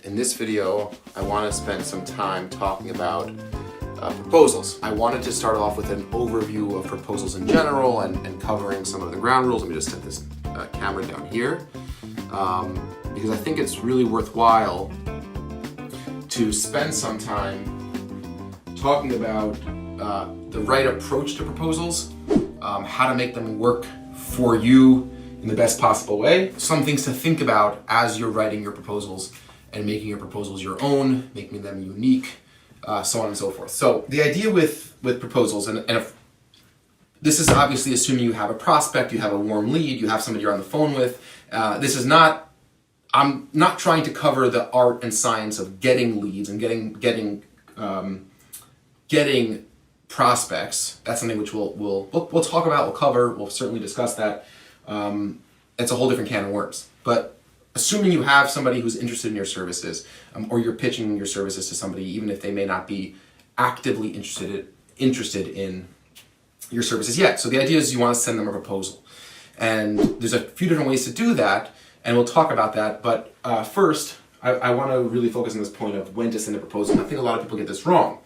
In this video, I want to spend some time talking about proposals. I wanted to start off with an overview of proposals in general and covering some of the ground rules. Let me just set this camera down here because I think it's really worthwhile to spend some time talking about the right approach to proposals, how to make them work for you in the best possible way, some things to think about as you're writing your proposals and making your proposals your own, making them unique, so on and so forth. So the idea with proposals, and if, this is obviously assuming you have a prospect, you have a warm lead, you have somebody you're on the phone with. This is not, I'm not trying to cover the art and science of getting leads and getting prospects. That's something which we'll talk about, we'll cover, we'll certainly discuss that. It's a whole different can of worms. But assuming you have somebody who's interested in your services, or you're pitching your services to somebody, even if they may not be actively interested in your services yet. So the idea is you want to send them a proposal. And there's a few different ways to do that, and we'll talk about that. But first, I want to really focus on this point of when to send a proposal. And I think a lot of people get this wrong.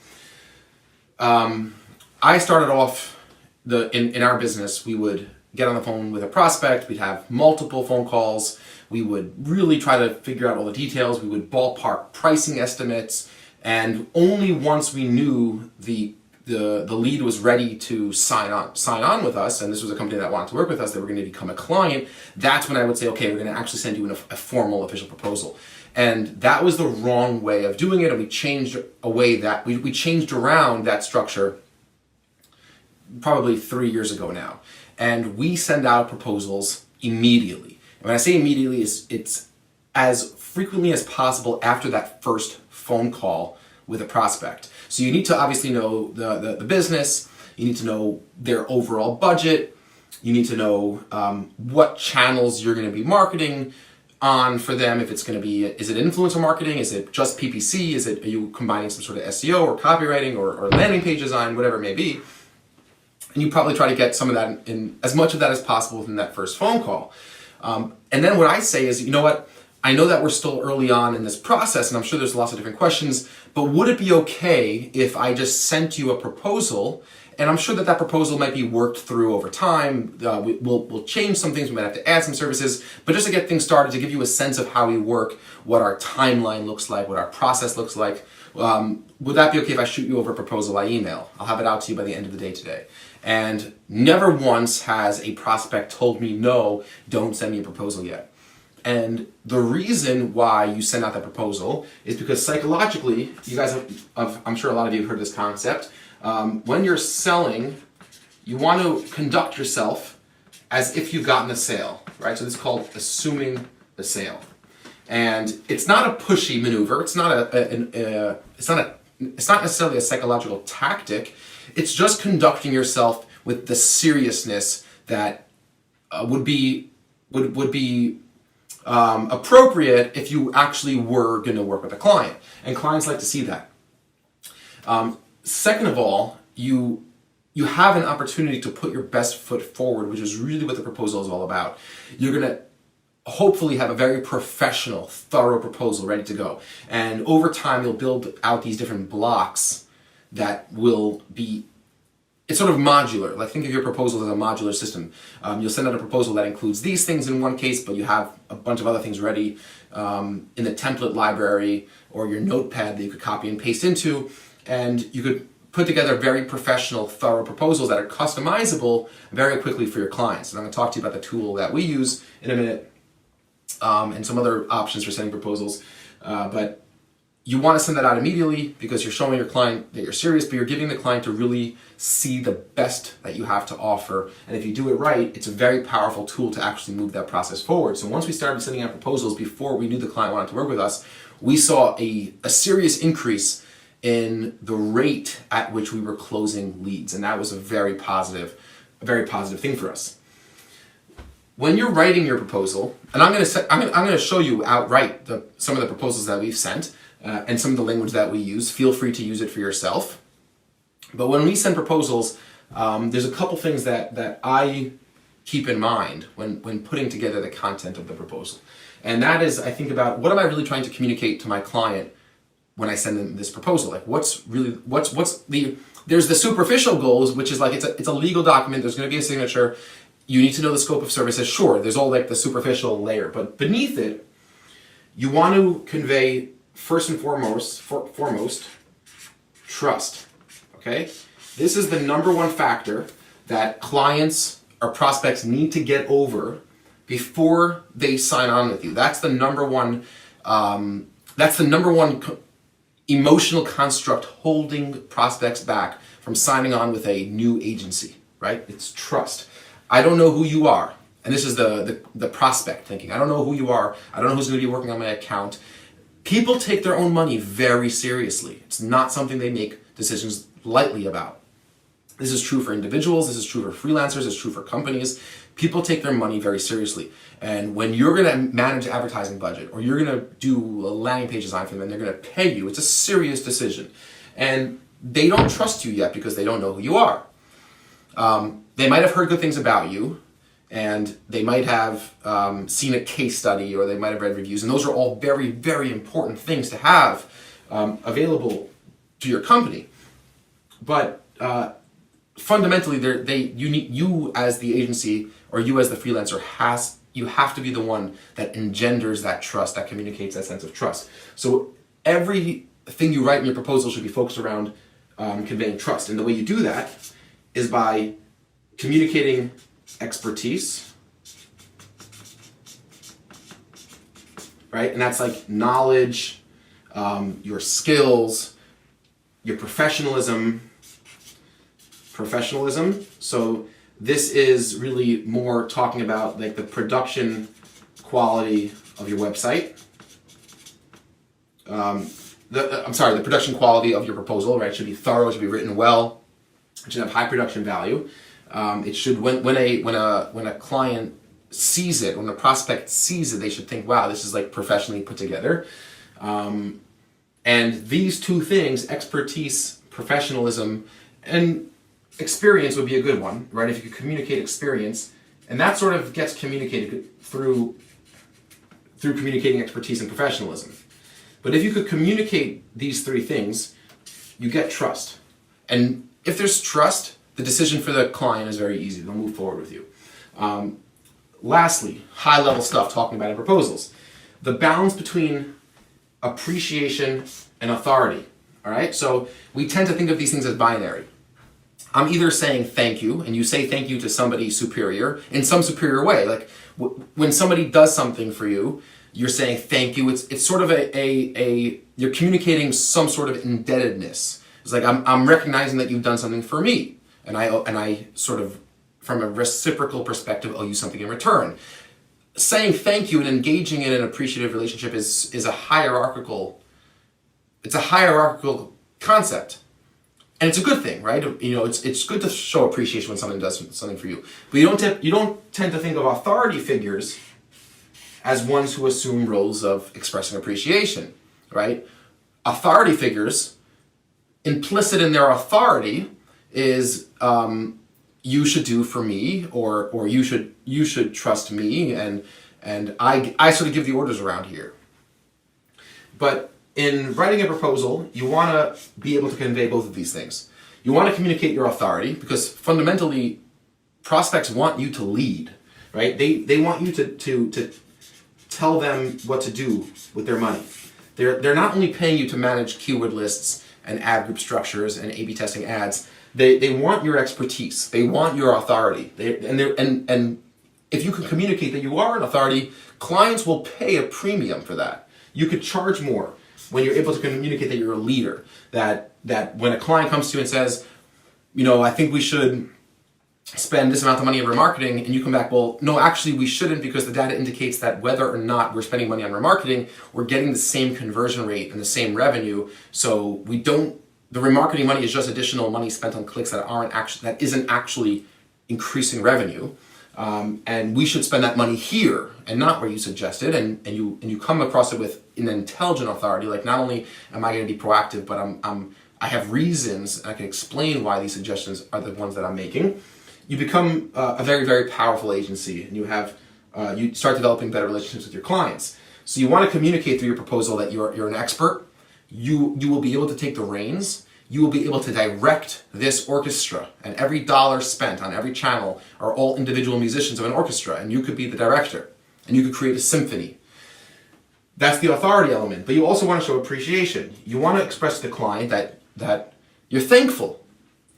I started off in our business, we would get on the phone with a prospect, we'd have multiple phone calls, we would really try to figure out all the details, we would ballpark pricing estimates, and only once we knew the lead was ready to sign on with us, and this was a company that wanted to work with us, they were going to become a client, that's when I would say, okay, we're going to actually send you a formal official proposal. And that was the wrong way of doing it, and we changed we changed around that structure probably 3 years ago now. And we send out proposals immediately. And when I say immediately, it's as frequently as possible after that first phone call with a prospect. So you need to obviously know the business, you need to know their overall budget, you need to know what channels you're going to be marketing on for them. If it's going to be, is it influencer marketing? Is it just PPC? Are you combining some sort of SEO or copywriting or landing page design, whatever it may be? And you probably try to get some of that in, as much of that as possible within that first phone call. And then what I say is, you know what? I know that we're still early on in this process, and I'm sure there's lots of different questions, but would it be okay if I just sent you a proposal? And I'm sure that proposal might be worked through over time. We'll change some things, we might have to add some services, but just to get things started, to give you a sense of how we work, what our timeline looks like, what our process looks like, would that be okay if I shoot you over a proposal by email? I'll have it out to you by the end of the day today. And never once has a prospect told me, no, don't send me a proposal yet. And the reason why you send out that proposal is because psychologically, you guys have, I'm sure a lot of you have heard this concept, when you're selling, you want to conduct yourself as if you've gotten a sale, right? So this is called assuming the sale. And it's not a pushy maneuver. It's not it's not necessarily a psychological tactic. It's just conducting yourself with the seriousness that would be appropriate if you actually were going to work with a client. And clients like to see that. Second of all, you have an opportunity to put your best foot forward, which is really what the proposal is all about. You're going to hopefully have a very professional, thorough proposal ready to go. And over time, you'll build out these different blocks that will be, it's sort of modular. Like, think of your proposal as a modular system. You'll send out a proposal that includes these things in one case, but you have a bunch of other things ready in the template library or your notepad that you could copy and paste into. And you could put together very professional, thorough proposals that are customizable very quickly for your clients. And I'm going to talk to you about the tool that we use in a minute, and some other options for sending proposals. But you want to send that out immediately because you're showing your client that you're serious, but you're giving the client to really see the best that you have to offer. And if you do it right, it's a very powerful tool to actually move that process forward. So once we started sending out proposals before we knew the client wanted to work with us, we saw a serious increase in the rate at which we were closing leads. And that was a very positive thing for us. When you're writing your proposal, and I'm going to show you outright some of the proposals that we've sent and some of the language that we use. Feel free to use it for yourself. But when we send proposals, there's a couple things that I keep in mind when putting together the content of the proposal. And that is, I think about, what am I really trying to communicate to my client when I send them this proposal? Like, there's the superficial goals, which is like, it's a legal document, there's going to be a signature, you need to know the scope of services. Sure, there's all like the superficial layer, but beneath it, you want to convey first and foremost, trust, okay? This is the number one factor that clients or prospects need to get over before they sign on with you. That's the number one, emotional construct holding prospects back from signing on with a new agency, right? It's trust. I don't know who you are. And this is the prospect thinking. I don't know who you are. I don't know who's going to be working on my account. People take their own money very seriously. It's not something they make decisions lightly about. This is true for individuals. This is true for freelancers. It's true for companies. People take their money very seriously. And when you're going to manage advertising budget, or you're going to do a landing page design for them and they're going to pay you, it's a serious decision. And they don't trust you yet because they don't know who you are. They might have heard good things about you, and they might have seen a case study, or they might have read reviews. And those are all very, very important things to have available to your company. But fundamentally, you as the agency, or you as the freelancer, you have to be the one that engenders that trust, that communicates that sense of trust. So everything you write in your proposal should be focused around conveying trust. And the way you do that is by communicating expertise, right? And that's like knowledge, your skills, your professionalism. So this is really more talking about like the production quality of your website. The production quality of your proposal, right? It should be thorough, it should be written well, it should have high production value. It should, when a client sees it, when a prospect sees it, they should think, wow, this is like professionally put together. And these two things, expertise, professionalism, and experience would be a good one, right? If you could communicate experience, and that sort of gets communicated through communicating expertise and professionalism. But if you could communicate these three things, you get trust. And if there's trust, the decision for the client is very easy. They'll move forward with you. Lastly, high-level stuff talking about in proposals. The balance between appreciation and authority. All right? So we tend to think of these things as binary. I'm either saying thank you, and you say thank you to somebody superior in some superior way. Like when somebody does something for you, you're saying thank you. It's sort of you're communicating some sort of indebtedness. It's like I'm recognizing that you've done something for me. And I sort of, from a reciprocal perspective, owe you something in return. Saying thank you and engaging in an appreciative relationship is a hierarchical concept. And it's a good thing, right? You know, it's good to show appreciation when someone does something for you. But you don't tend to think of authority figures as ones who assume roles of expressing appreciation, right? Authority figures, implicit in their authority, is you should do for me, or you should trust me, and I sort of give the orders around here. But in writing a proposal, you want to be able to convey both of these things. You want to communicate your authority, because fundamentally prospects want you to lead, right? They want you to tell them what to do with their money. They're not only paying you to manage keyword lists and ad group structures and A/B testing ads. They want your expertise. They want your authority. And if you can communicate that you are an authority, clients will pay a premium for that. You could charge more when you're able to communicate that you're a leader. That when a client comes to you and says, you know, I think we should spend this amount of money on remarketing, and you come back, well, no, actually we shouldn't, because the data indicates that whether or not we're spending money on remarketing, we're getting the same conversion rate and the same revenue. So the remarketing money is just additional money spent on clicks that isn't actually increasing revenue. And we should spend that money here and not where you suggested. And you come across it with an intelligent authority, like not only am I going to be proactive, but I have reasons, and I can explain why these suggestions are the ones that I'm making. You become a very, very powerful agency, and you have You start developing better relationships with your clients. So you want to communicate through your proposal that you're an expert. You will be able to take the reins. You will be able to direct this orchestra, and every dollar spent on every channel are all individual musicians of an orchestra, and you could be the director, and you could create a symphony. That's the authority element, but you also want to show appreciation. You want to express to the client that you're thankful,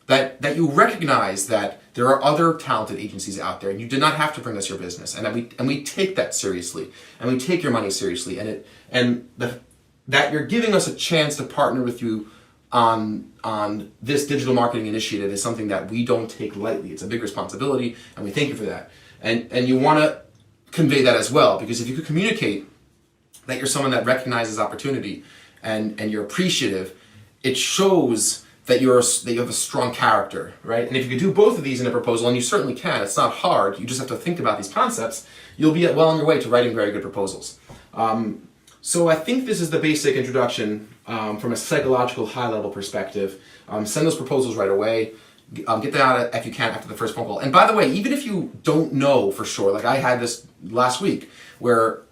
that you recognize that there are other talented agencies out there, and you did not have to bring us your business, and we take that seriously, and we take your money seriously, that you're giving us a chance to partner with you on this digital marketing initiative is something that we don't take lightly. It's a big responsibility, and we thank you for that. And you want to convey that as well, because if you could communicate that you're someone that recognizes opportunity and you're appreciative, it shows that you have a strong character, right? And if you could do both of these in a proposal, and you certainly can, it's not hard, you just have to think about these concepts, you'll be well on your way to writing very good proposals. So I think this is the basic introduction from a psychological high-level perspective. Send those proposals right away. Get them out if you can after the first phone call. And by the way, even if you don't know for sure, like I had this last week where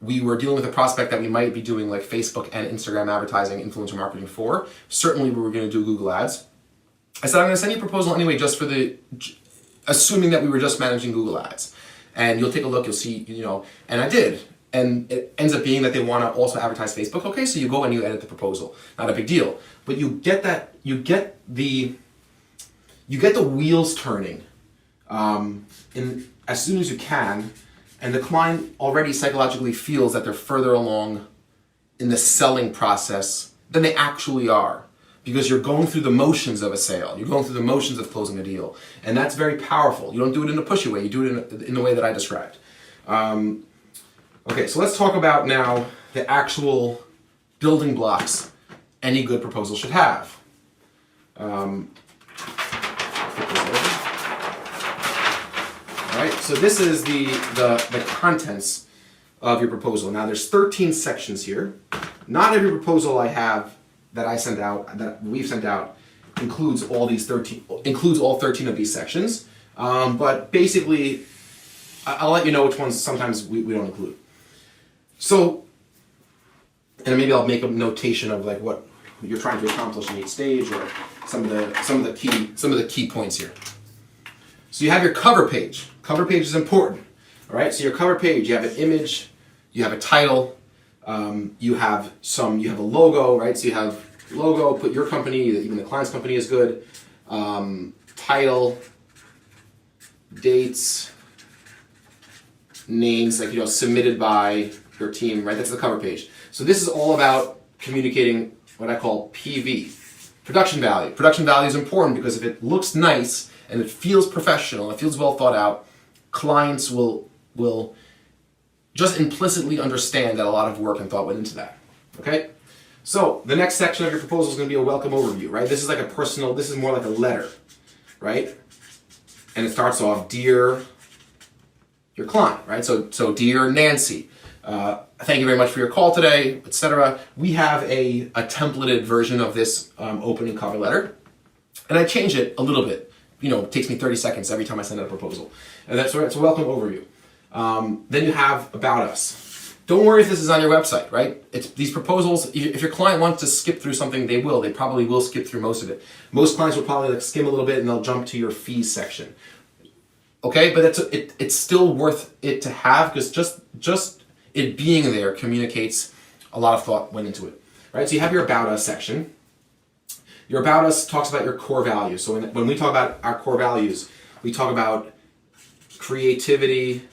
we were dealing with a prospect that we might be doing like Facebook and Instagram advertising, influencer marketing for. Certainly we were going to do Google Ads. I said, I'm going to send you a proposal anyway, just for assuming that we were just managing Google Ads. And you'll take a look, you'll see, and I did. And it ends up being that they want to also advertise Facebook. Okay, so you go and you edit the proposal. Not a big deal. But you get the wheels turning as soon as you can, and the client already psychologically feels that they're further along in the selling process than they actually are. Because you're going through the motions of a sale. You're going through the motions of closing a deal. And that's very powerful. You don't do it in a pushy way. You do it in the way that I described. Okay, so let's talk about now the actual building blocks any good proposal should have. All right, so this is the contents of your proposal. Now there's 13 sections here. Not every proposal I have that we've sent out includes all 13 of these sections. But basically, I'll let you know which ones sometimes we don't include. So, and maybe I'll make a notation of like what you're trying to accomplish in each stage, or some of the key points here. So you have your cover page. Cover page is important. All right. So your cover page, you have an image, you have a title, you have a logo, right? So you have logo, put your company, even the client's company is good. Title, dates, names, like submitted by your team, right? That's the cover page. So this is all about communicating what I call PV, production value. Production value is important because if it looks nice and it feels professional, it feels well thought out, clients will just implicitly understand that a lot of work and thought went into that. Okay? So the next section of your proposal is going to be a welcome overview, right? This is more like a letter, right? And it starts off, dear your client, right? So dear Nancy, thank you very much for your call today, etc. We have a templated version of this opening cover letter, and I change it a little bit. It takes me 30 seconds every time I send out a proposal. And that's where it's a welcome overview. Then you have about us. Don't worry if this is on your website, right? It's these proposals, if your client wants to skip through something, they probably will skip through most of it. Most clients will probably skim a little bit and they'll jump to your fees section. Okay, but it's still worth it to have, because just it being there communicates a lot of thought went into it, right? So you have your About Us section. Your About Us talks about your core values. So when we talk about our core values, we talk about creativity,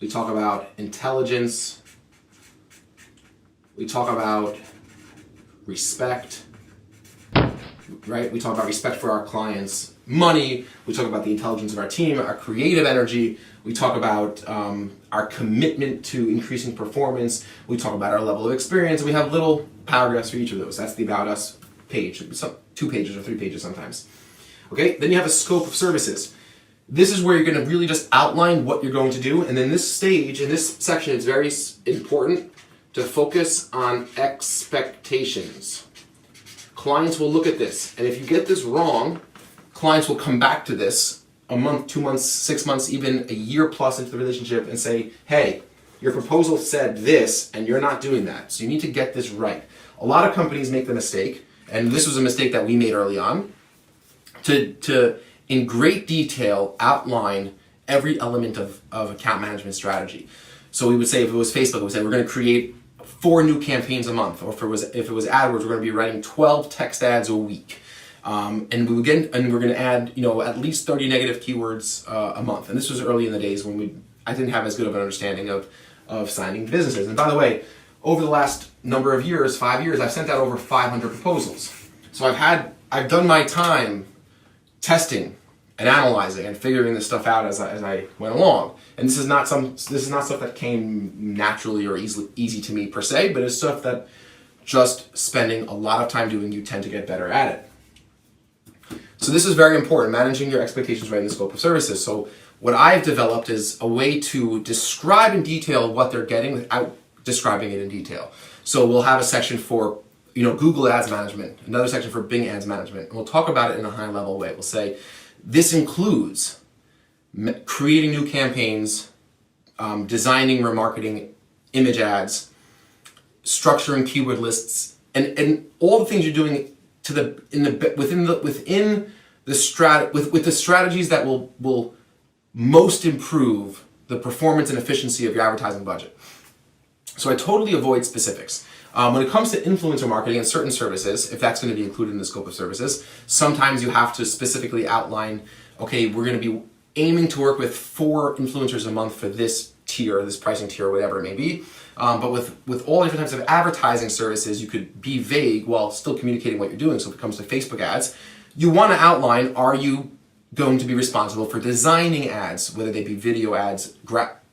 we talk about intelligence, we talk about respect, right? We talk about respect for our clients, money, we talk about the intelligence of our team, our creative energy, we talk about our commitment to increasing performance, we talk about our level of experience, and we have little paragraphs for each of those. That's the About Us page, 2 pages or 3 pages sometimes. Okay, then you have a scope of services. This is where you're going to really just outline what you're going to do, and then this stage, in this section, it's very important to focus on expectations. Clients will look at this, and if you get this wrong, clients will come back to this a month, 2 months, 6 months, even a year plus into the relationship and say, hey, your proposal said this and you're not doing that. So you need to get this right. A lot of companies make the mistake, and this was a mistake that we made early on, to in great detail outline every element of account management strategy. So we would say, if it was Facebook, we would say we're going to create 4 new campaigns a month, or if it was AdWords, we're going to be writing 12 text ads a week. And we're going to add, at least 30 negative keywords a month. And this was early in the days when I didn't have as good of an understanding of signing businesses. And by the way, over the last number of years, 5 years, I've sent out over 500 proposals. So I've done my time testing and analyzing and figuring this stuff out as I went along. And this is not stuff that came naturally or easy to me per se, but it's stuff that just spending a lot of time doing, you tend to get better at it. So this is very important, managing your expectations right in the scope of services. So what I've developed is a way to describe in detail what they're getting without describing it in detail. So we'll have a section for Google Ads management, another section for Bing Ads management, and we'll talk about it in a high level way. We'll say this includes creating new campaigns, designing remarketing image ads, structuring keyword lists, and all the things you're doing within the strategies that will most improve the performance and efficiency of your advertising budget. So I totally avoid specifics. When it comes to influencer marketing and certain services, if that's going to be included in the scope of services, sometimes you have to specifically outline, okay, we're going to be aiming to work with 4 influencers a month for this tier, this pricing tier, whatever it may be. But with all different types of advertising services, you could be vague while still communicating what you're doing. So if it comes to Facebook ads, you want to outline, are you going to be responsible for designing ads, whether they be video ads,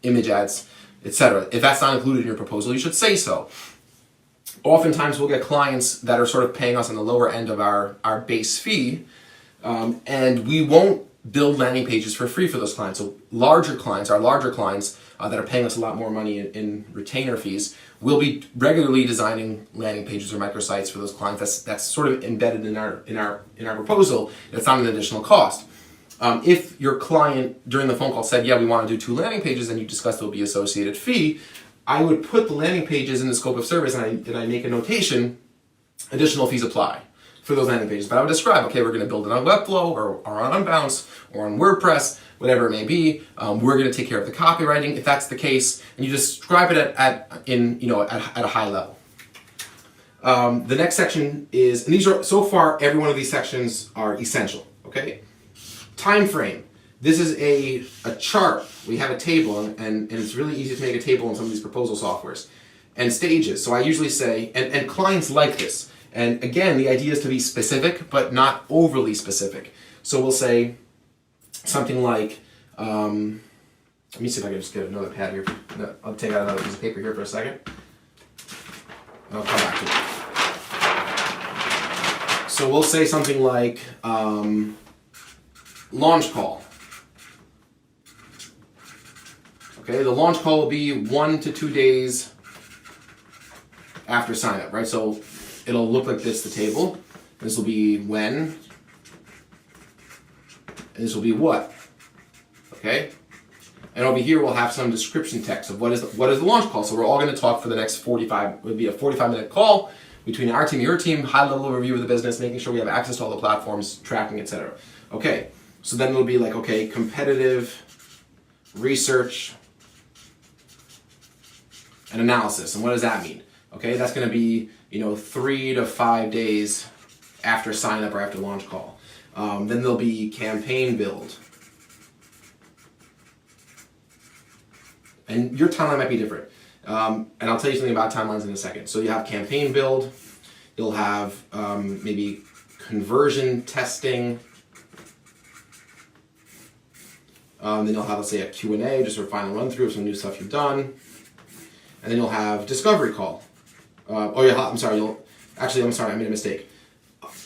image ads, etc. If that's not included in your proposal, you should say so. Oftentimes we'll get clients that are sort of paying us on the lower end of our base fee, and we won't build landing pages for free for those clients. So our larger clients that are paying us a lot more money in retainer fees, will be regularly designing landing pages or microsites for those clients. That's sort of embedded in our proposal. It's not an additional cost. If your client during the phone call said, yeah, we want to do 2 landing pages, and you discussed there'll be associated fee, I would put the landing pages in the scope of service, and I make a notation, additional fees apply for those landing pages. But I would describe, okay, we're going to build it on Webflow or on Unbounce or on WordPress, whatever it may be. We're going to take care of the copywriting if that's the case, and you describe it at a high level. The next section is, and these are, so far, every one of these sections are essential, okay? Time frame. This is a chart. We have a table, and it's really easy to make a table in some of these proposal softwares. And stages. So I usually say, and clients like this. And again, the idea is to be specific, but not overly specific. So we'll say something like, let me see if I can just get another pad here. No, I'll take out another piece of paper here for a second. And I'll come back to it. So we'll say something like, launch call. Okay, the launch call will be 1 to 2 days after sign up, right? So it'll look like this, the table. This will be when, and this will be what, okay? And over here we'll have some description text of what is the launch call. So we're all going to talk for the next 45, it would be a 45-minute call between our team and your team, high-level review of the business, making sure we have access to all the platforms, tracking, etc. Okay, so then it'll be like, okay, competitive research and analysis. And what does that mean? Okay, that's going to be 3 to 5 days after sign up or after launch call. Then there'll be campaign build. And your timeline might be different. And I'll tell you something about timelines in a second. So you have campaign build, you'll have maybe conversion testing, then you'll have, let's say, a Q&A, just a final run through of some new stuff you've done. And then you'll have discovery call. I made a mistake.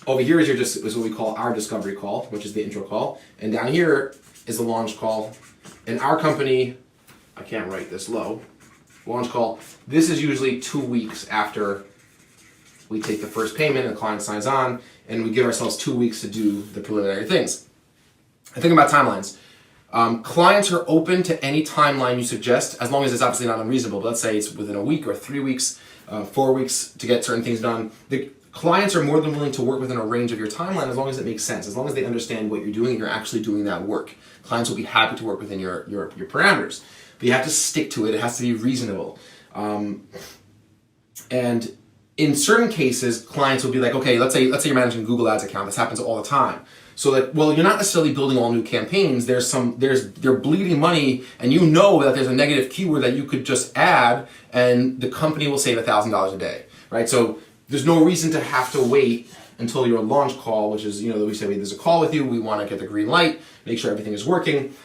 Over here is what we call our discovery call, which is the intro call. And down here is the launch call. In our company, I can't write this low, launch call, this is usually 2 weeks after we take the first payment and the client signs on, and we give ourselves 2 weeks to do the preliminary things. think about timelines. Clients are open to any timeline you suggest, as long as it's obviously not unreasonable. But let's say it's within a week or 3 weeks, 4 weeks to get certain things done. The clients are more than willing to work within a range of your timeline as long as it makes sense, as long as they understand what you're doing and you're actually doing that work. Clients will be happy to work within your parameters. But you have to stick to it. It has to be reasonable. And in certain cases, clients will be like, okay, let's say you're managing a Google Ads account. This happens all the time. So that, well, you're not necessarily building all new campaigns. They're bleeding money, and you know that there's a negative keyword that you could just add, and the company will save $1,000 a day, right? So there's no reason to have to wait until your launch call, which is, we say, there's a call with you. We want to get the green light, make sure everything is working.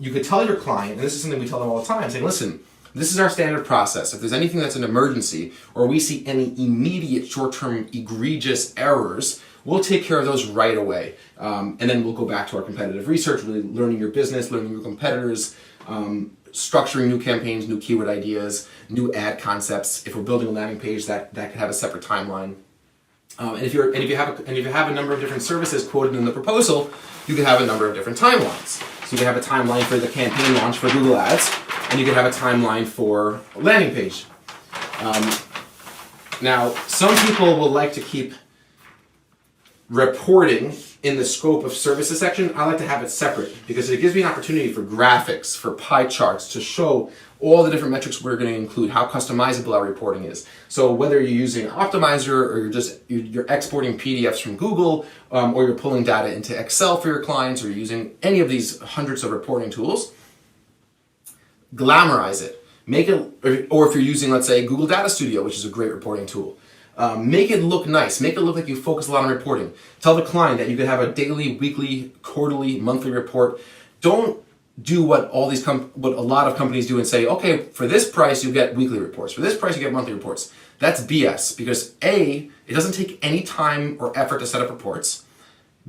You could tell your client, and this is something we tell them all the time, saying, listen, this is our standard process. If there's anything that's an emergency, or we see any immediate short-term egregious errors, we'll take care of those right away. And then we'll go back to our competitive research, really learning your business, learning your competitors, structuring new campaigns, new keyword ideas, new ad concepts. If we're building a landing page, that could have a separate timeline. And if you have a number of different services quoted in the proposal, you could have a number of different timelines. So you can have a timeline for the campaign launch for Google Ads, and you can have a timeline for a landing page. Now, some people will like to keep reporting in the scope of services section. I like to have it separate because it gives me an opportunity for graphics, for pie charts, to show all the different metrics we're going to include, how customizable our reporting is. So whether you're using Optimizer or you're exporting PDFs from Google, or you're pulling data into Excel for your clients, or you're using any of these hundreds of reporting tools, glamorize it. Make it, or if you're using, let's say, Google Data Studio, which is a great reporting tool, make it look nice. Make it look like you focus a lot on reporting. Tell the client that you could have a daily, weekly, quarterly, monthly report. Don't do what what a lot of companies do and say, okay, for this price you get weekly reports. For this price you get monthly reports. That's BS, because A, it doesn't take any time or effort to set up reports.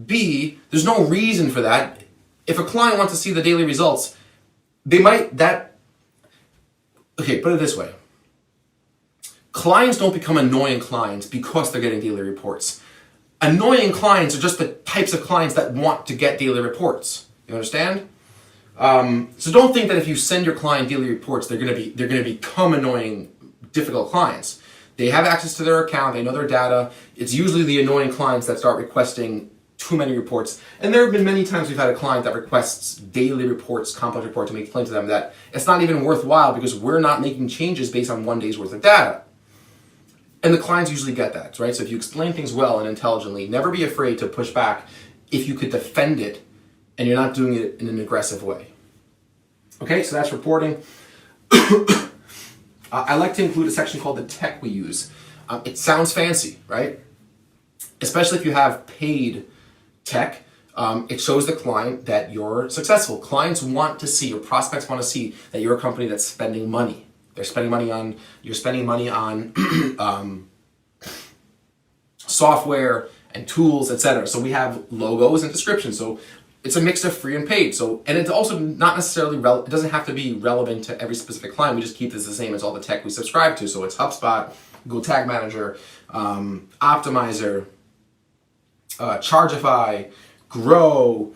B, there's no reason for that. If a client wants to see the daily results, okay, put it this way. Clients don't become annoying clients because they're getting daily reports. Annoying clients are just the types of clients that want to get daily reports. You understand? So don't think that if you send your client daily reports, they're going to become annoying, difficult clients. They have access to their account. They know their data. It's usually the annoying clients that start requesting too many reports. And there have been many times we've had a client that requests daily reports, complex reports, and we explain to them that it's not even worthwhile because we're not making changes based on 1 day's worth of data. And the clients usually get that, right? So if you explain things well and intelligently, never be afraid to push back if you could defend it and you're not doing it in an aggressive way. Okay, so that's reporting. I like to include a section called the tech we use. It sounds fancy, right? Especially if you have paid tech. It shows the client that you're successful. Clients want to see, or prospects want to see, that you're a company that's spending money. You're spending money on software and tools, etc. So we have logos and descriptions. So it's a mix of free and paid. So, and it's also not necessarily it doesn't have to be relevant to every specific client. We just keep this the same as all the tech we subscribe to. So it's HubSpot, Google Tag Manager, Optimizer, Chargeify, Grow,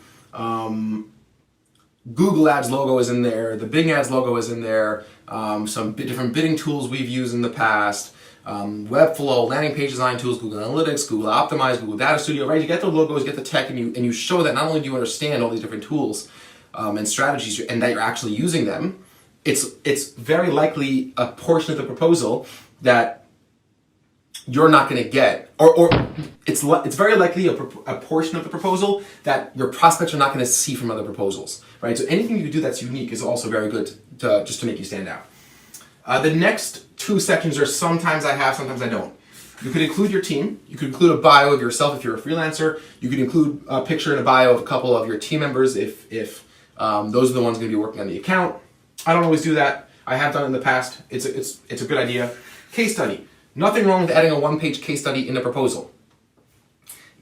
Google Ads logo is in there, the Bing Ads logo is in there, some different bidding tools we've used in the past, Webflow, landing page design tools, Google Analytics, Google Optimize, Google Data Studio, right? You get the logos, get the tech, and you show that not only do you understand all these different tools and strategies and that you're actually using them, it's very likely a portion of the proposal that you're not going to get, or it's very likely a portion of the proposal that your prospects are not going to see from other proposals, right? So anything you do that's unique is also very good just to make you stand out. The next two sections are sometimes I have, sometimes I don't. You could include your team. You could include a bio of yourself if you're a freelancer. You could include a picture and a bio of a couple of your team members if those are the ones going to be working on the account. I don't always do that. I have done it in the past. It's a good idea. Case study. Nothing wrong with adding a one-page case study in a proposal.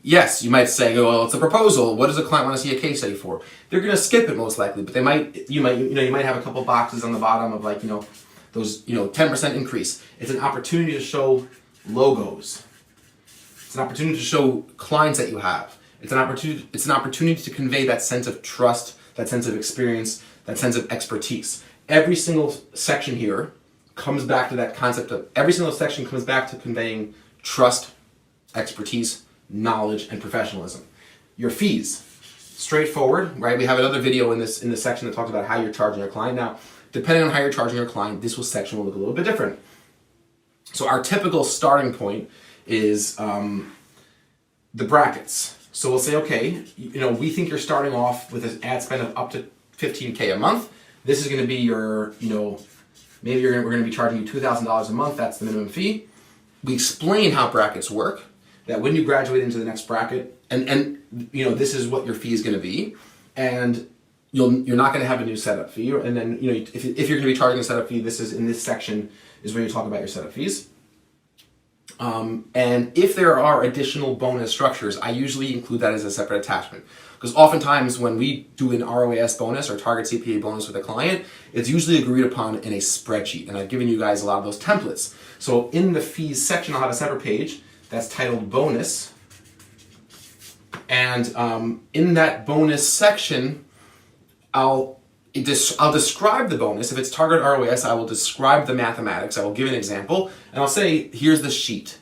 Yes, you might say, oh, well, it's a proposal. What does a client want to see a case study for? They're going to skip it most likely, but you might have a couple boxes on the bottom of those 10% increase. It's an opportunity to show logos. It's an opportunity to show clients that you have. It's an opportunity to convey that sense of trust, that sense of experience, that sense of expertise. Every single section here comes back to that concept of, every single section comes back to conveying trust, expertise, knowledge, and professionalism. Your fees, straightforward, right? We have another video in this section that talks about how you're charging your client. Now, depending on how you're charging your client, this section will look a little bit different. So our typical starting point is the brackets. So we'll say, okay, we think you're starting off with an ad spend of up to $15K a month. This is going to be your, maybe we're going to be charging you $2,000 a month. That's the minimum fee. We explain how brackets work, that when you graduate into the next bracket, and this is what your fee is going to be, and you're not going to have a new setup fee. And then if you're going to be charging a setup fee, this is in this section is where you talk about your setup fees. And if there are additional bonus structures, I usually include that as a separate attachment. Because oftentimes when we do an ROAS bonus or target CPA bonus with a client, it's usually agreed upon in a spreadsheet. And I've given you guys a lot of those templates. So in the fees section, I'll have a separate page that's titled bonus. And in that bonus section, I'll describe the bonus. If it's target ROAS, I will describe the mathematics. I will give an example, and I'll say, here's the sheet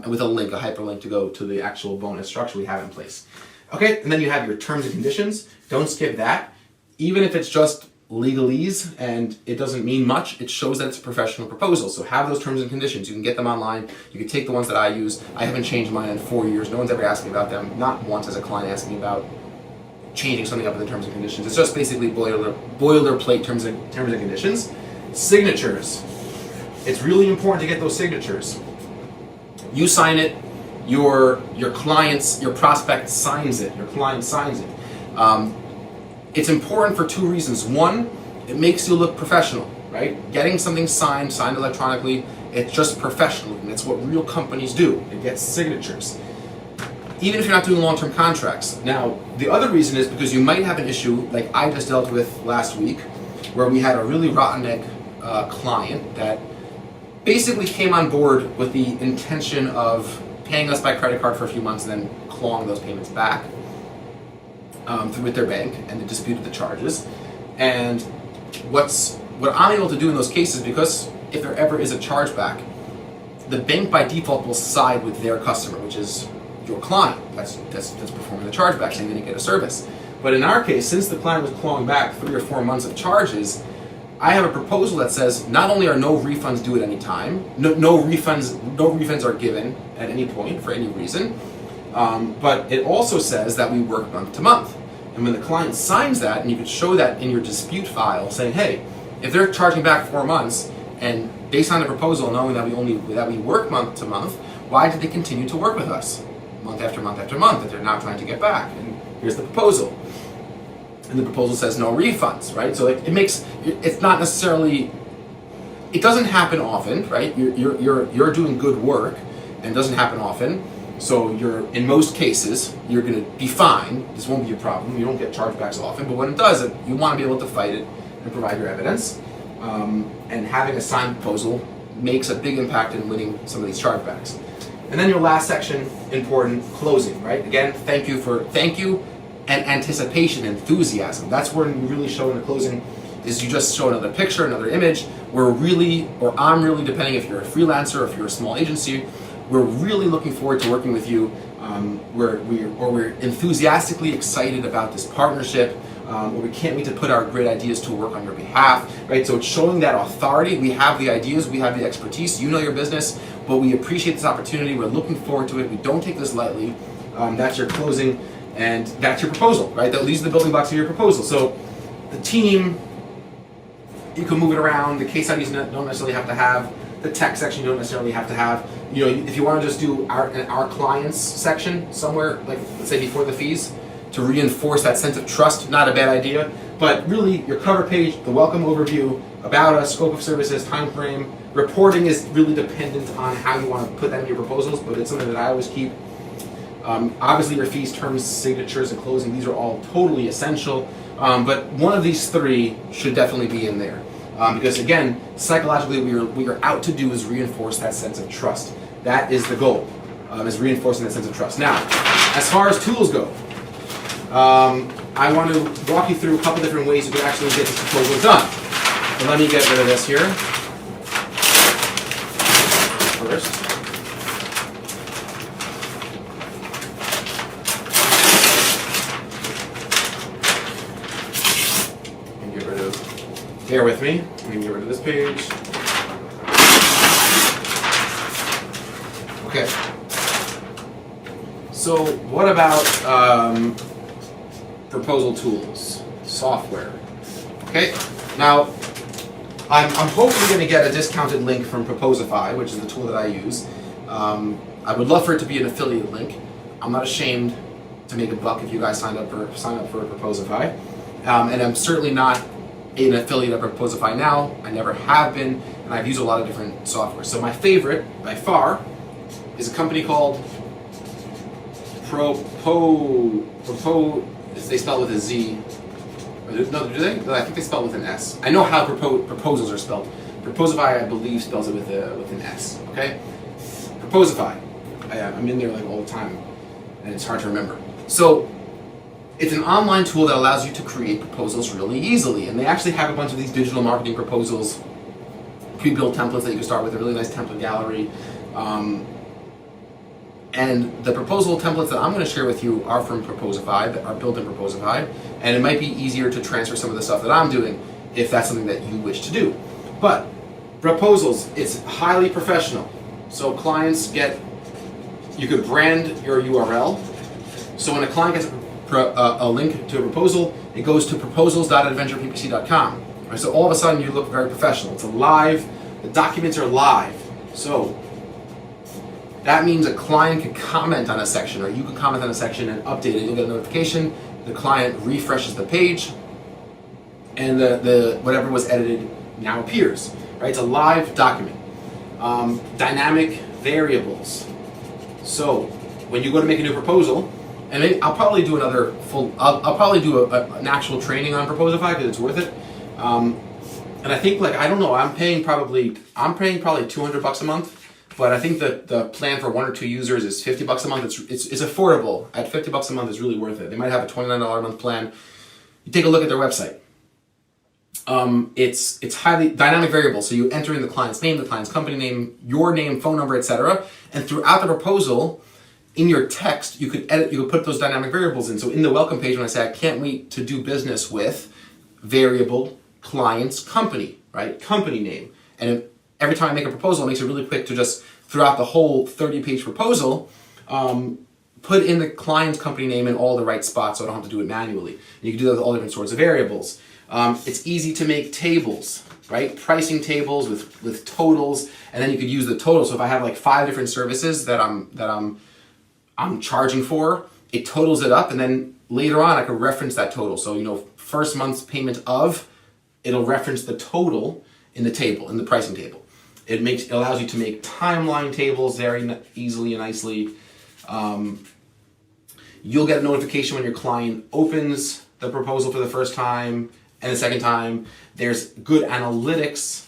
with a link, a hyperlink to go to the actual bonus structure we have in place. Okay, and then you have your terms and conditions. Don't skip that. Even if it's just legalese and it doesn't mean much, it shows that it's a professional proposal. So have those terms and conditions. You can get them online. You can take the ones that I use. I haven't changed mine in 4 years. No one's ever asked me about them. Not once has a client asked me about changing something up in the terms and conditions. It's just basically boilerplate terms and conditions. Signatures. It's really important to get those signatures. You sign it, your prospect signs it, your client signs it. It's important for two reasons. One, it makes you look professional, right? Getting something signed electronically, it's just professional. And it's what real companies do. It gets signatures. Even if you're not doing long-term contracts. Now, the other reason is because you might have an issue like I just dealt with last week, where we had a really rotten egg client that basically came on board with the intention of paying us by credit card for a few months and then clawing those payments back with their bank, and they disputed the charges. And what I'm able to do in those cases, because if there ever is a chargeback, the bank by default will side with their customer, which is your client that's performing the chargeback, saying they didn't get a service. But in our case, since the client was clawing back 3 or 4 months of charges, I have a proposal that says not only are no refunds due at any time, no refunds are given at any point for any reason, but it also says that we work month to month. And when the client signs that, and you can show that in your dispute file, saying, hey, if they're charging back 4 months, and based on the proposal, knowing that we work month to month, why did they continue to work with us month after month after month that they're now trying to get back? And here's the proposal. And the proposal says no refunds, right? So it's not necessarily, it doesn't happen often, right? You're doing good work, and it doesn't happen often. So in most cases, you're going to be fine. This won't be a problem. You don't get chargebacks often, but when it does, you want to be able to fight it and provide your evidence. And having a signed proposal makes a big impact in winning some of these chargebacks. And then your last section, important, closing, right? Again, thank you and anticipation, enthusiasm. That's where you really show in the closing, is you just show another picture, another image. I'm really, depending if you're a freelancer or if you're a small agency, we're really looking forward to working with you. We're enthusiastically excited about this partnership, or we can't wait to put our great ideas to work on your behalf, right? So it's showing that authority. We have the ideas, we have the expertise, you know your business, but we appreciate this opportunity. We're looking forward to it. We don't take this lightly. That's your closing, and that's your proposal, right? These are the building blocks of your proposal. So the team, you can move it around. The case studies don't necessarily have to have. The tech section you don't necessarily have to have. If you want to just do our clients section somewhere, like let's say before the fees, to reinforce that sense of trust, not a bad idea. But really, your cover page, the welcome overview, about us, scope of services, time frame, reporting is really dependent on how you want to put that in your proposals, but it's something that I always keep. Obviously, your fees, terms, signatures, and closing, these are all totally essential. But one of these three should definitely be in there. Because again, psychologically, what you're out to do is reinforce that sense of trust. That is the goal, is reinforcing that sense of trust. Now, as far as tools go, I want to walk you through a couple different ways you can actually get this proposal done. So let me get rid of this here first. And get rid of, bear with me, let me get rid of this page. Okay. So what about proposal tools, software? Okay, now I'm hopefully going to get a discounted link from Proposify, which is the tool that I use. I would love for it to be an affiliate link. I'm not ashamed to make a buck if you guys sign up for Proposify, and I'm certainly not an affiliate of Proposify now. I never have been, and I've used a lot of different software. So my favorite, by far, is a company called they spell it with a Z. No, do they? No, I think they spell it with an S. I know how proposals are spelled. Proposify, I believe, spells it with an S. Okay? Proposify. I'm in there like all the time, and it's hard to remember. So it's an online tool that allows you to create proposals really easily, and they actually have a bunch of these digital marketing proposals, pre-built templates that you can start with, a really nice template gallery. And the proposal templates that I'm going to share with you are from Proposify, that are built in Proposify, and it might be easier to transfer some of the stuff that I'm doing if that's something that you wish to do. But proposals, it's highly professional. So clients get, you could brand your URL. So when a client gets a link to a proposal, it goes to proposals.adventureppc.com. Right, so all of a sudden you look very professional. It's live, the documents are live. So that means a client can comment on a section, or you can comment on a section and update it. You'll get a notification. The client refreshes the page, and the whatever was edited now appears. Right? It's a live document. Dynamic variables. So when you go to make a new proposal, and maybe I'll probably do another full. I'll probably do an actual training on Proposify because it's worth it. And I think, like, I don't know. I'm paying probably $200 a month. But I think that the plan for 1 or 2 users is $50 a month. It's affordable. At $50 a month, it's really worth it. They might have a $29 a month plan. You take a look at their website. It's highly dynamic variable. So you enter in the client's name, the client's company name, your name, phone number, etc. And throughout the proposal, in your text, you could edit. You could put those dynamic variables in. So in the welcome page, when I say I can't wait to do business with variable client's company, right? Company name, and every time I make a proposal, it makes it really quick to just, throughout the whole 30-page proposal, put in the client's company name in all the right spots so I don't have to do it manually. And you can do that with all different sorts of variables. It's easy to make tables, right? Pricing tables with totals, and then you could use the total. So if I have like 5 different services that I'm charging for, it totals it up, and then later on I could reference that total. So, first month's payment of, it'll reference the total in the table, in the pricing table. It allows you to make timeline tables very easily and nicely. You'll get a notification when your client opens the proposal for the first time and the second time. There's good analytics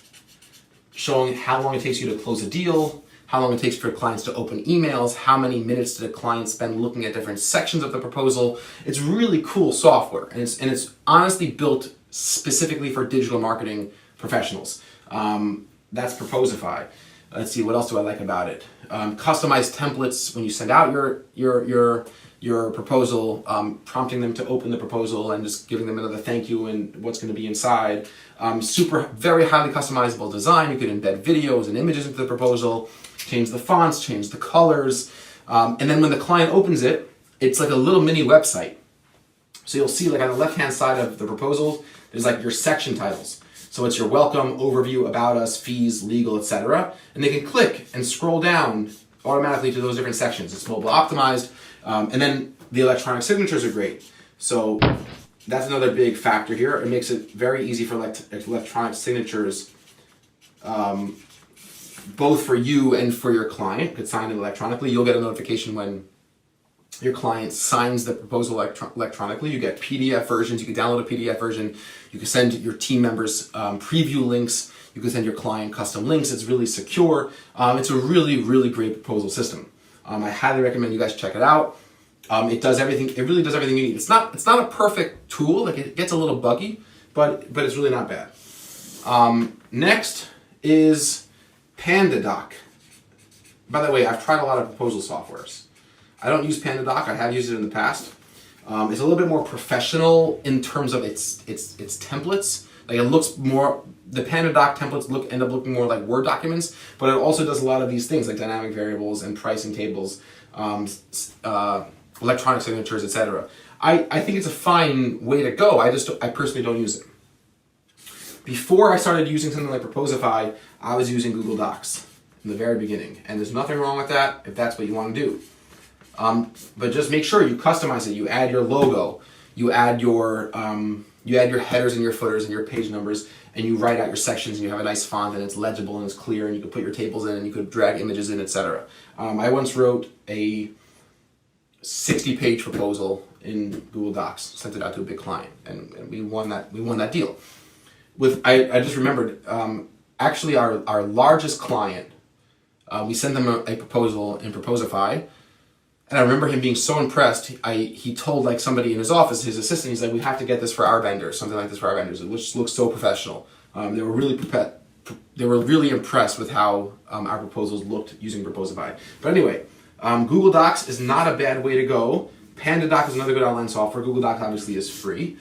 showing how long it takes you to close a deal, how long it takes for clients to open emails, how many minutes did a client spend looking at different sections of the proposal. It's really cool software, and it's honestly built specifically for digital marketing professionals. That's Proposify. Let's see, what else do I like about it? Customized templates when you send out your proposal, prompting them to open the proposal and just giving them another thank you and what's going to be inside. Very highly customizable design. You can embed videos and images into the proposal, change the fonts, change the colors, and then when the client opens it, it's like a little mini website. So you'll see, like, on the left-hand side of the proposal, there's like your section titles. So it's your welcome, overview, about us, fees, legal, etc. And they can click and scroll down automatically to those different sections. It's mobile optimized. And then the electronic signatures are great. So that's another big factor here. It makes it very easy for electronic signatures, both for you and for your client. You could sign it electronically. You'll get a notification when your client signs the proposal electronically. You get PDF versions. You can download a PDF version. You can send your team members preview links. You can send your client custom links. It's really secure. It's a really, really great proposal system. I highly recommend you guys check it out. It does everything. It really does everything you need. It's not a perfect tool. Like, it gets a little buggy, but it's really not bad. Next is Panda Dock. By the way, I've tried a lot of proposal softwares. I don't use Panda Dock. I have used it in the past. It's a little bit more professional in terms of its templates. Like, it looks more. The Panda Dock templates end up looking more like Word documents, but it also does a lot of these things like dynamic variables and pricing tables, electronic signatures, etc. I think it's a fine way to go. I personally don't use it. Before I started using something like Proposify, I was using Google Docs in the very beginning, and there's nothing wrong with that if that's what you want to do. But just make sure you customize it. You add your logo, you add your headers and your footers and your page numbers, and you write out your sections, and you have a nice font, and it's legible and it's clear, and you can put your tables in, and you could drag images in, etc. I once wrote a 60-page proposal in Google Docs, sent it out to a big client, and we won that deal. I just remembered, actually our largest client, we sent them a proposal in Proposify, and I remember him being so impressed. He told like somebody in his office, his assistant, he's like, we have to get this for our vendors, something like this for our vendors, which looks so professional. They were really impressed with how our proposals looked using Proposify. But anyway, Google Docs is not a bad way to go. Panda Dock is another good online software. Google Docs obviously is free.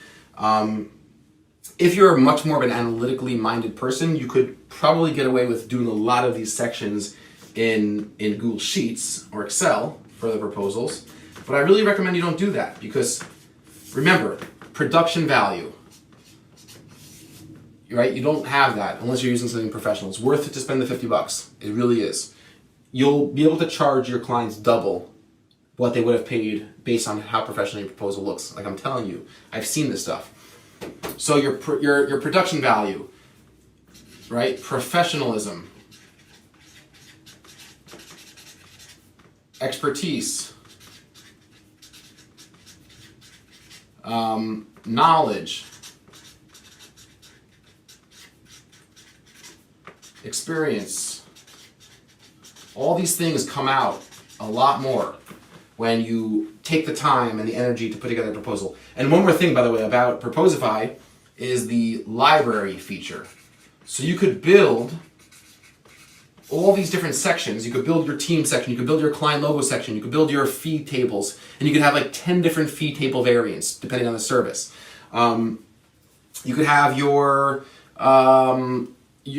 If you're much more of an analytically minded person, you could probably get away with doing a lot of these sections in Google Sheets or Excel for the proposals. But I really recommend you don't do that, because remember, production value, right? You don't have that unless you're using something professional. It's worth it to spend the $50. It really is. You'll be able to charge your clients double what they would have paid based on how professional your proposal looks. Like I'm telling you, I've seen this stuff. So your production value, right? Professionalism, expertise, knowledge, experience. All these things come out a lot more when you take the time and the energy to put together a proposal. And one more thing, by the way, about Proposify is the library feature. So you could build all these different sections. You could build your team section, you could build your client logo section, you could build your fee tables, and you could have like 10 different fee table variants depending on the service. You could have your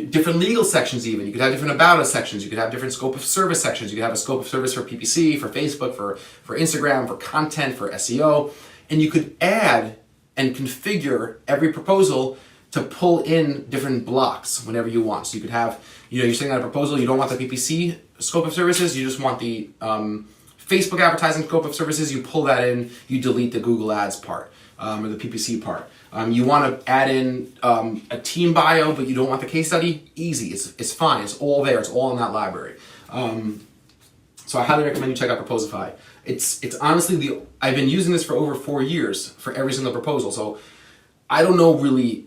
different legal sections even. You could have different about us sections. You could have different scope of service sections. You could have a scope of service for PPC, for Facebook, for Instagram, for content, for SEO. And you could add and configure every proposal to pull in different blocks whenever you want. So you could have, you're sending out a proposal, you don't want the PPC scope of services, you just want the Facebook advertising scope of services, you pull that in, you delete the Google Ads part, or the PPC part. You want to add in a team bio, but you don't want the case study? Easy, it's fine, it's all there, it's all in that library. So I highly recommend you check out Proposify. It's honestly I've been using this for over 4 years for every single proposal, so I don't know really,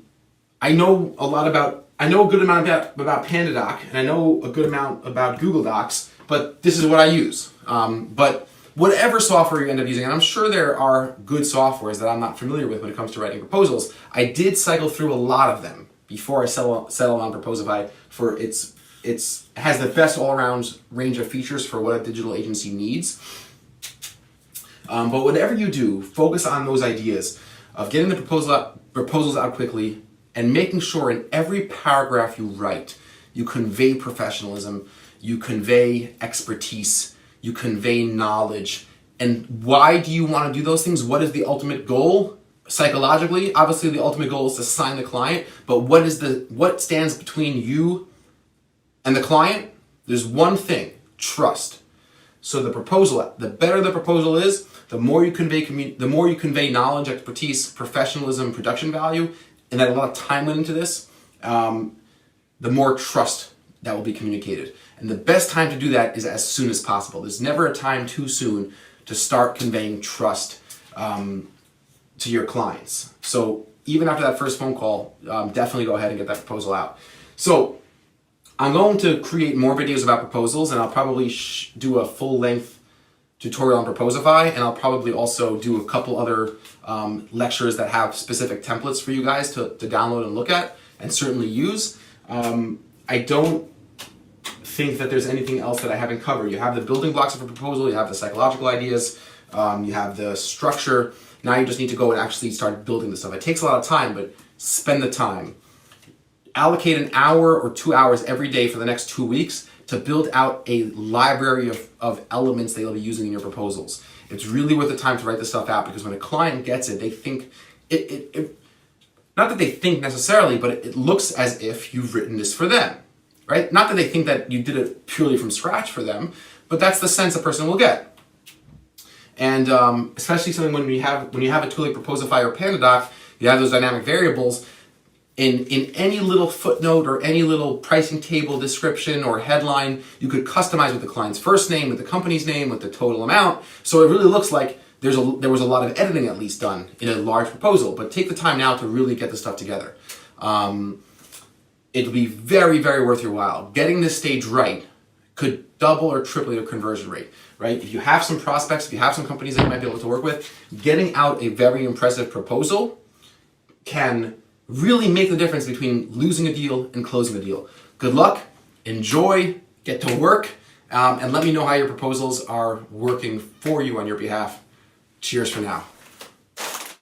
I know a good amount about Panda Dock, and I know a good amount about Google Docs, but this is what I use. But whatever software you end up using, and I'm sure there are good softwares that I'm not familiar with when it comes to writing proposals, I did cycle through a lot of them before I settled on Proposify for it has the best all-around range of features for what a digital agency needs. But whatever you do, focus on those ideas of getting the proposals out quickly, and making sure in every paragraph you write, you convey professionalism, you convey expertise, you convey knowledge. And why do you want to do those things? What is the ultimate goal? Psychologically, obviously the ultimate goal is to sign the client, but what stands between you and the client? There's one thing: trust. So the better the proposal is, the more you convey knowledge, expertise, professionalism, production value, and that a lot of time went into this, the more trust that will be communicated. And the best time to do that is as soon as possible. There's never a time too soon to start conveying trust to your clients. So even after that first phone call, definitely go ahead and get that proposal out. So I'm going to create more videos about proposals, and I'll probably do a full-length tutorial on Proposify, and I'll probably also do a couple other lectures that have specific templates for you guys to download and look at and certainly use. I don't think that there's anything else that I haven't covered. You have the building blocks of a proposal, you have the psychological ideas, you have the structure. Now you just need to go and actually start building this stuff. It takes a lot of time, but spend the time. Allocate an hour or 2 hours every day for the next 2 weeks to build out a library of elements that you'll be using in your proposals. It's really worth the time to write this stuff out, because when a client gets it, they think, not that they think necessarily, but it looks as if you've written this for them, right? Not that they think that you did it purely from scratch for them, but that's the sense a person will get. And especially something when you have a tool like Proposify or Panda Dock, you have those dynamic variables. In any little footnote or any little pricing table description or headline, you could customize with the client's first name, with the company's name, with the total amount. So it really looks like there was a lot of editing at least done in a large proposal. But take the time now to really get this stuff together. It'll be very, very worth your while. Getting this stage right could double or triple your conversion rate, right? If you have some prospects, if you have some companies that you might be able to work with, getting out a very impressive proposal can really make the difference between losing a deal and closing a deal. Good luck, enjoy, get to work, and let me know how your proposals are working for you on your behalf. Cheers for now.